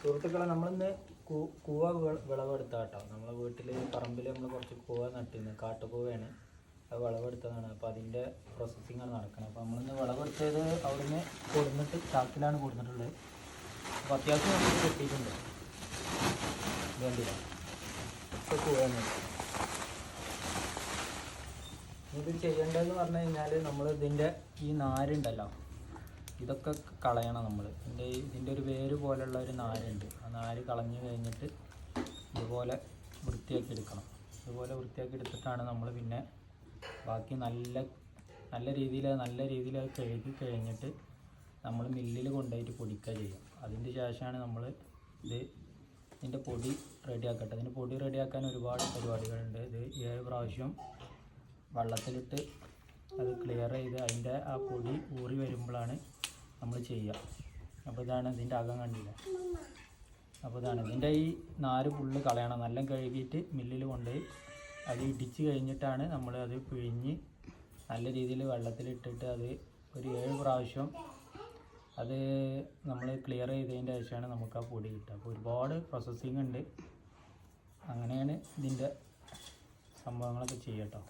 സുഹൃത്തുക്കളെ, നമ്മളിന്ന് കൂവ വിളവെടുത്ത കേട്ടോ. നമ്മളെ വീട്ടിൽ പറമ്പിൽ നമ്മൾ കുറച്ച് കൂവ നട്ടിരുന്നു. കാട്ടുകൂവയാണ്. അത് വിളവെടുത്തതാണ്. അപ്പോൾ അതിൻ്റെ പ്രോസസ്സിങ്ങാണ് നടക്കുന്നത്. അപ്പോൾ നമ്മളിന്ന് വിളവെടുത്തത് അവിടുന്ന് കൊടുന്നിട്ട് ചാക്കിലാണ് കൊടുത്തിട്ടുള്ളത്. അപ്പോൾ അത്യാവശ്യം നമുക്ക് കിട്ടിയിട്ടുണ്ട്. വേണ്ടില്ല ഇപ്പോൾ കൂവയാണ്. ഇത് ചെയ്യേണ്ടതെന്ന് പറഞ്ഞു കഴിഞ്ഞാൽ നമ്മൾ ഇതിൻ്റെ ഈ നാരുണ്ടല്ലോ, ഇതൊക്കെ കളയണം നമ്മൾ. ഇതിൻ്റെ ഒരു വേര് പോലുള്ള ഒരു നാരുണ്ട്. ആ നാര് കളഞ്ഞ് കഴിഞ്ഞിട്ട് ഇതുപോലെ വൃത്തിയാക്കി എടുക്കണം. ഇതുപോലെ വൃത്തിയാക്കി എടുത്തിട്ടാണ് നമ്മൾ പിന്നെ ബാക്കി നല്ല രീതിയിൽ അത് കഴുകി കഴിഞ്ഞിട്ട് നമ്മൾ മില്ലിൽ കൊണ്ടുപോയിട്ട് പൊടിക്കുക ചെയ്യും. അതിൻ്റെ ശേഷമാണ് നമ്മൾ ഇതിൻ്റെ പൊടി റെഡിയാക്കട്ടെ. ഇതിൻ്റെ പൊടി റെഡിയാക്കാൻ ഒരുപാട് പരിപാടികളുണ്ട്. ഇത് 7 പ്രാവശ്യം വെള്ളത്തിലിട്ട് അത് ക്ലിയർ ചെയ്ത് അതിൻ്റെ ആ പൊടി ഊറി വരുമ്പോഴാണ് നമ്മൾ ചെയ്യുക. അപ്പോൾ ഇതാണ് ഇതിൻ്റെ അകം, കണ്ടില്ല? അപ്പോൾ ഇതാണ് ഇതിൻ്റെ ഈ നാര് ഫുള്ള് കളയണം. നല്ല കഴുകിയിട്ട് മില്ലിൽ കൊണ്ടുപോയി അത് ഇടിച്ച് കഴിഞ്ഞിട്ടാണ് നമ്മൾ അത് പിഴിഞ്ഞ് നല്ല രീതിയിൽ വെള്ളത്തിലിട്ടിട്ട് അത് ഒരു 7 പ്രാവശ്യം അത് നമ്മൾ ക്ലിയർ ചെയ്തതിൻ്റെ ശേഷമാണ് നമുക്ക് ആ പൊടി കിട്ടുക. അപ്പോൾ ഒരുപാട് പ്രോസസ്സിങ് ഉണ്ട്. അങ്ങനെയാണ് ഇതിൻ്റെ സംഭവങ്ങളൊക്കെ ചെയ്യട്ടോ.